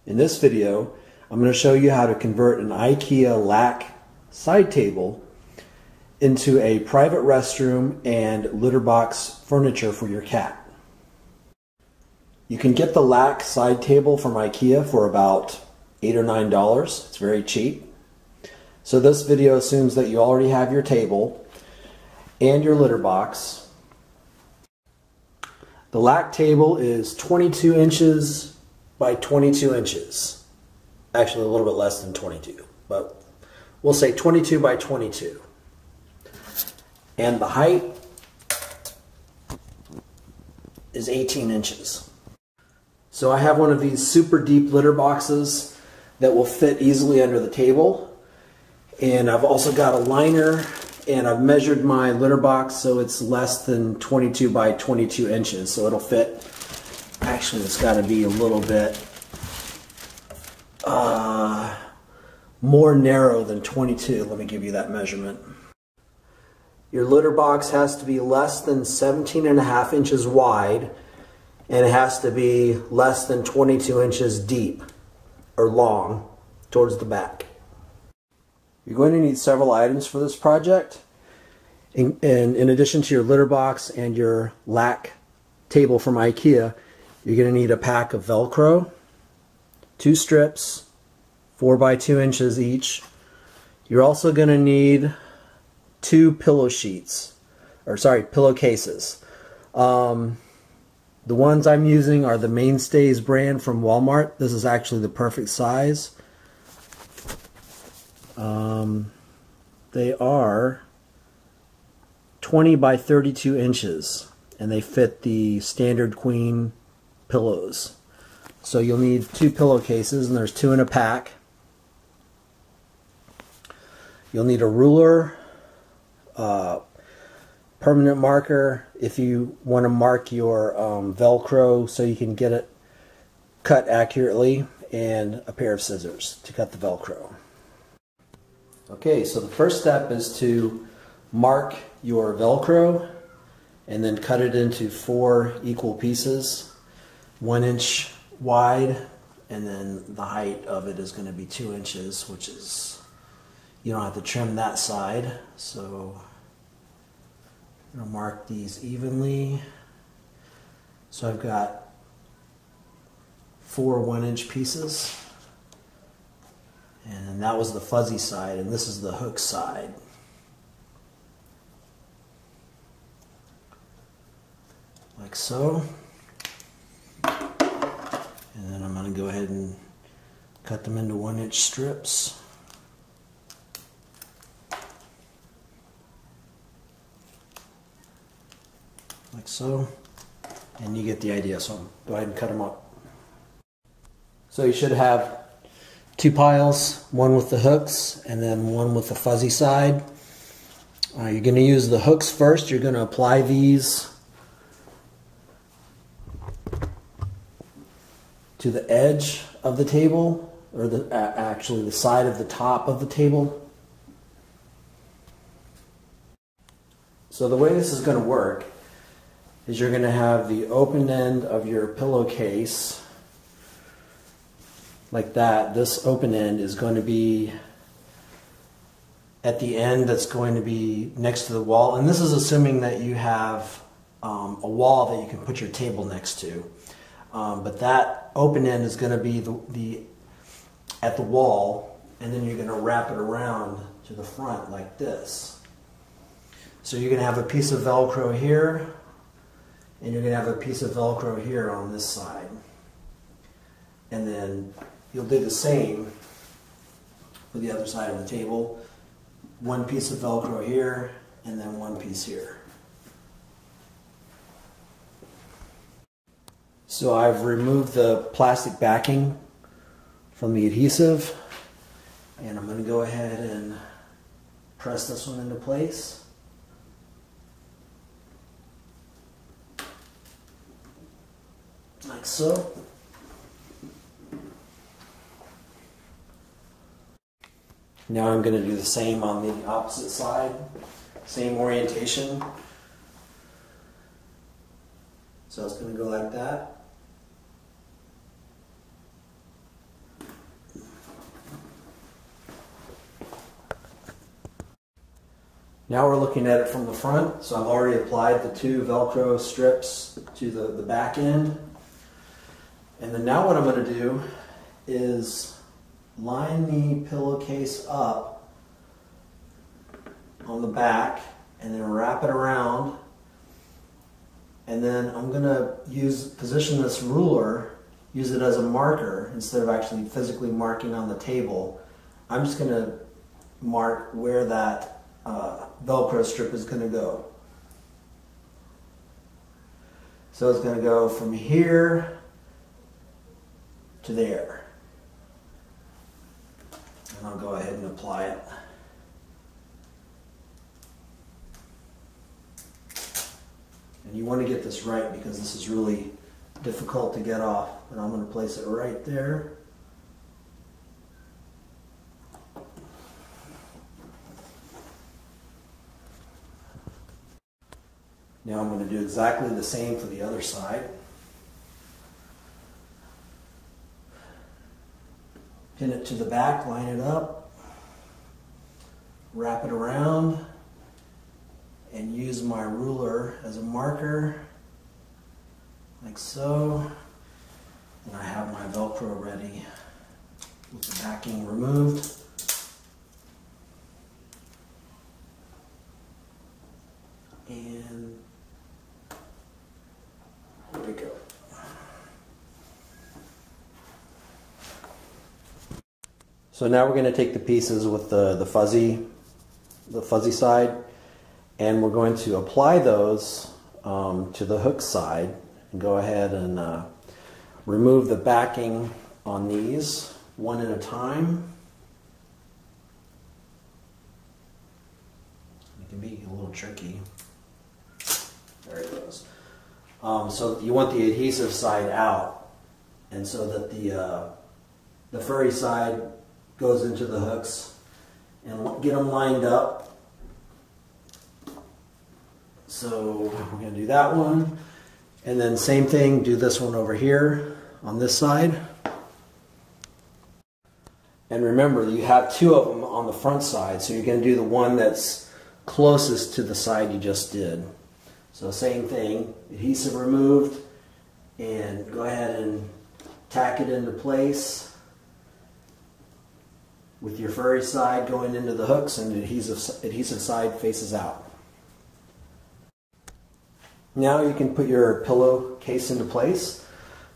In this video, I'm going to show you how to convert an IKEA Lack side table into a private restroom and litter box furniture for your cat. You can get the Lack side table from IKEA for about $8 or $9. It's very cheap. So this video assumes that you already have your table and your litter box. The Lack table is 22 inches by 22 inches. Actually a little bit less than 22, but we'll say 22 by 22. And the height is 18 inches. So I have one of these super deep litter boxes that will fit easily under the table. And I've also got a liner, and I've measured my litter box so it's less than 22 by 22 inches. So it'll fit, actually it's got to be a little bit more narrow than 22. Let me give you that measurement. Your litter box has to be less than 17.5 inches wide, and it has to be less than 22 inches deep or long towards the back. You're going to need several items for this project. And in addition to your litter box and your Lack table from IKEA, you're going to need a pack of velcro, 2 strips, 4 by 2 inches each. You're also going to need 2 pillow sheets, or sorry, pillowcases. The ones I'm using are the Mainstays brand from Walmart. This is actually the perfect size. They are 20 by 32 inches, and they fit the standard queen pillows. So you'll need 2 pillowcases, and there's 2 in a pack. You'll need a ruler, permanent marker if you want to mark your velcro so you can get it cut accurately, and a pair of scissors to cut the velcro. Okay, so the first step is to mark your velcro and then cut it into 4 equal pieces, 1 inch wide, and then the height of it is going to be 2 inches, which is, you don't have to trim that side. So I'm going to mark these evenly. So I've got 4 1-inch pieces. And that was the fuzzy side, and this is the hook side. Like so. And then I'm going to go ahead and cut them into 1-inch strips. Like so. And you get the idea, so go ahead and cut them up. So you should have 2 piles, one with the hooks and then one with the fuzzy side. You're going to use the hooks first. You're going to apply these to the edge of the table, or actually the side of the top of the table. So the way this is going to work is you're going to have the open end of your pillowcase like that. This open end is going to be at the end that's going to be next to the wall, and this is assuming that you have a wall that you can put your table next to. But that open end is going to be at the wall, and then you're going to wrap it around to the front like this. So you're going to have a piece of velcro here, and you're going to have a piece of velcro here on this side. And then you'll do the same for the other side of the table. 1 piece of velcro here, and then 1 piece here. So I've removed the plastic backing from the adhesive, and I'm going to go ahead and press this one into place. Like so. Now I'm going to do the same on the opposite side, same orientation. So it's going to go like that. Now we're looking at it from the front. So I've already applied the 2 Velcro strips to the back end. And then now what I'm going to do is line the pillowcase up on the back and then wrap it around. And then I'm going to position this ruler, use it as a marker instead of actually physically marking on the table. I'm just going to mark where that Velcro strip is going to go. So it's going to go from here to there. And I'll go ahead and apply it. And you want to get this right because this is really difficult to get off. And I'm going to place it right there. Now I'm going to do exactly the same for the other side. Pin it to the back, line it up, wrap it around, and use my ruler as a marker, like so. And I have my Velcro ready with the backing removed. And there we go. So now we're going to take the pieces with the fuzzy side, and we're going to apply those to the hook side and go ahead and remove the backing on these one at a time. It can be a little tricky. There it goes. So you want the adhesive side out, and so that the furry side goes into the hooks, and get them lined up. So we're going to do that one, and then same thing, do this one over here on this side. And remember, you have 2 of them on the front side, so you're going to do the one that's closest to the side you just did. So same thing, adhesive removed, and go ahead and tack it into place with your furry side going into the hooks and the adhesive side faces out. Now you can put your pillowcase into place.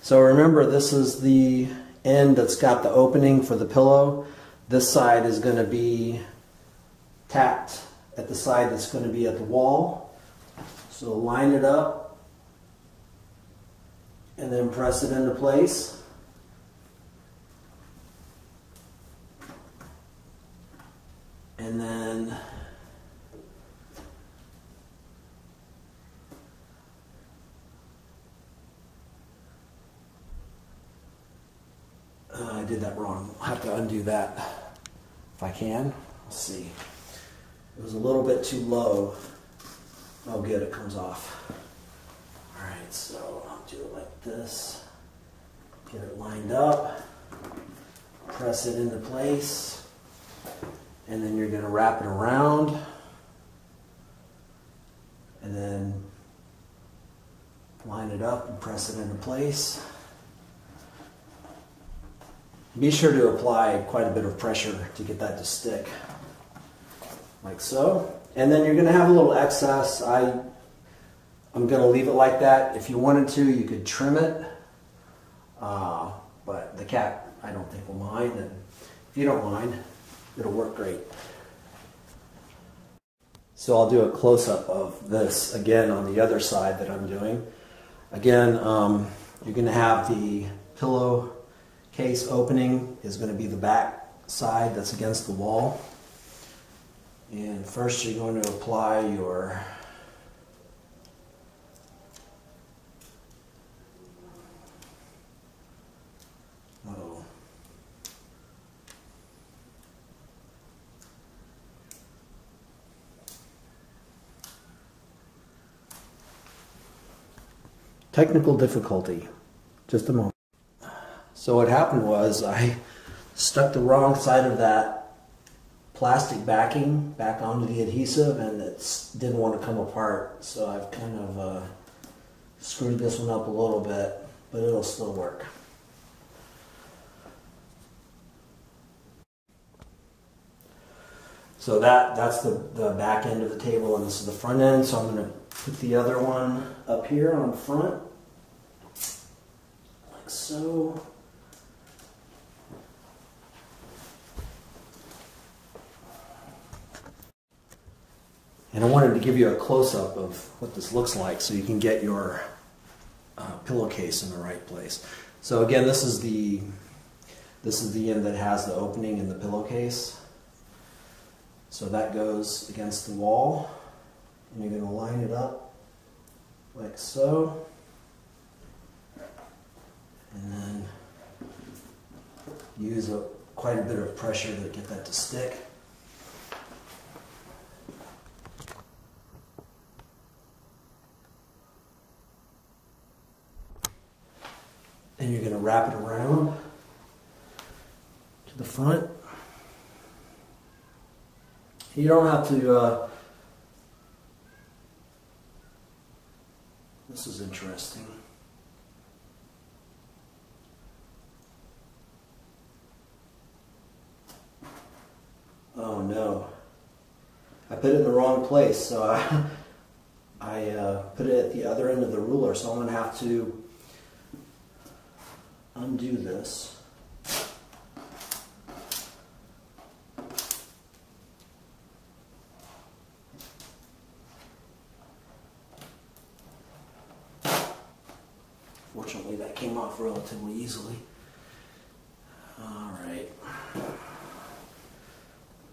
So remember, this is the end that's got the opening for the pillow. This side is going to be tacked at the side that's going to be at the wall. So line it up and then press it into place. And then I did that wrong. I'll have to undo that if I can. Let's see. It was a little bit too low. Oh good, it comes off. Alright, so I'll do it like this. Get it lined up. Press it into place. And then you're going to wrap it around, and then line it up and press it into place. Be sure to apply quite a bit of pressure to get that to stick, like so. And then you're going to have a little excess. I'm going to leave it like that. If you wanted to, you could trim it, but the cat, I don't think, will mind, and if you don't mind, it'll work great. So I'll do a close-up of this again on the other side that I'm doing. Again, you're going to have the pillowcase opening is going to be the back side that's against the wall. And first you're going to apply your technical difficulty. Just a moment. So what happened was I stuck the wrong side of that plastic backing back onto the adhesive, and it didn't want to come apart. So I've kind of screwed this one up a little bit, but it'll still work. So that's the back end of the table, and this is the front end. So I'm going to put the other one up here on front, like so. And I wanted to give you a close-up of what this looks like so you can get your pillowcase in the right place. So again, this is the end that has the opening in the pillowcase. So that goes against the wall, and you're going to line it up like so, and then use quite a bit of pressure to get that to stick. And you're going to wrap it around to the front. You don't have to, this is interesting. Oh no, I put it in the wrong place, so I put it at the other end of the ruler, so I'm going to have to undo this. Fortunately, that came off relatively easily. All right.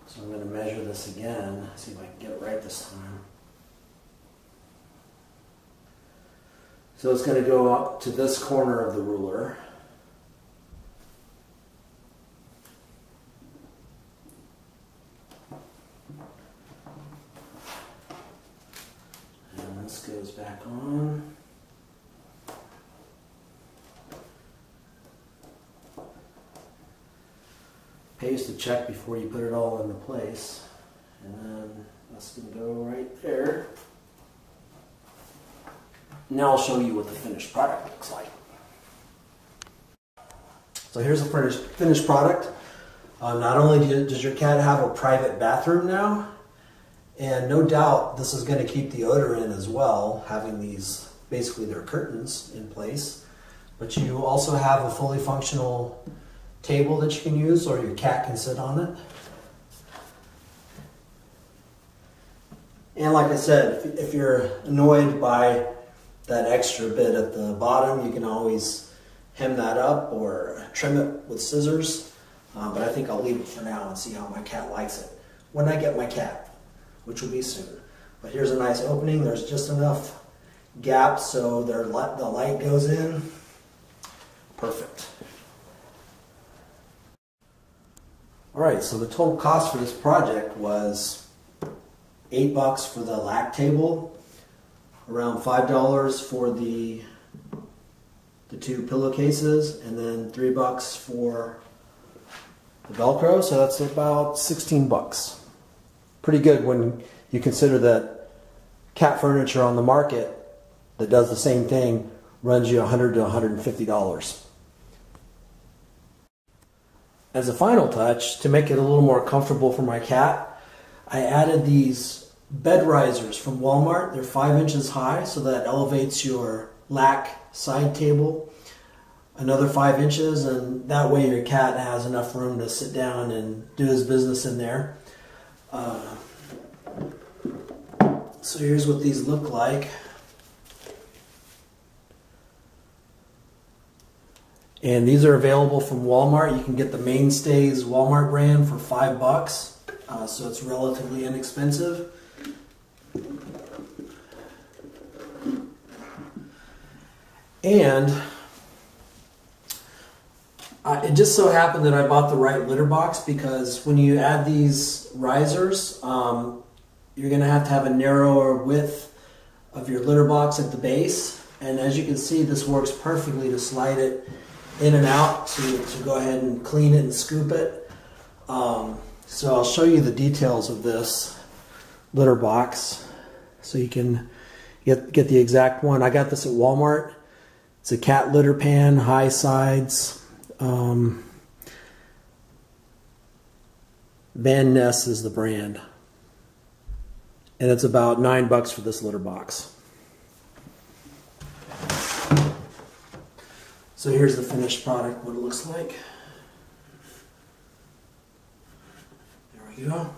So I'm going to measure this again, see if I can get it right this time. So it's going to go up to this corner of the ruler. And this goes back on. Pays to check before you put it all into place. And then that's going to go right there. Now I'll show you what the finished product looks like. So here's the finished product. Not only does your cat have a private bathroom now, and no doubt this is going to keep the odor in as well, having these, basically their curtains in place, but you also have a fully functional table that you can use, or your cat can sit on it. And like I said, if you're annoyed by that extra bit at the bottom, you can always hem that up or trim it with scissors. But I think I'll leave it for now and see how my cat likes it when I get my cat, which will be soon. But here's a nice opening. There's just enough gap so the light goes in. Perfect. Alright, so the total cost for this project was $8 for the Lack table, around $5 for the two pillowcases, and then $3 for the velcro, so that's about $16. Pretty good when you consider that cat furniture on the market that does the same thing runs you $100 to $150. As a final touch, to make it a little more comfortable for my cat, I added these bed risers from Walmart. They're 5 inches high, so that elevates your Lack side table another 5 inches, and that way your cat has enough room to sit down and do his business in there. So here's what these look like. And these are available from Walmart. You can get the Mainstays Walmart brand for $5, so it's relatively inexpensive. And it just so happened that I bought the right litter box, because when you add these risers, you're going to have a narrower width of your litter box at the base. And as you can see, this works perfectly to slide it in and out to go ahead and clean it and scoop it. So I'll show you the details of this litter box so you can get the exact one. I got this at Walmart. It's a cat litter pan, high sides. Van Ness is the brand. And it's about $9 for this litter box. So here's the finished product, what it looks like. There we go.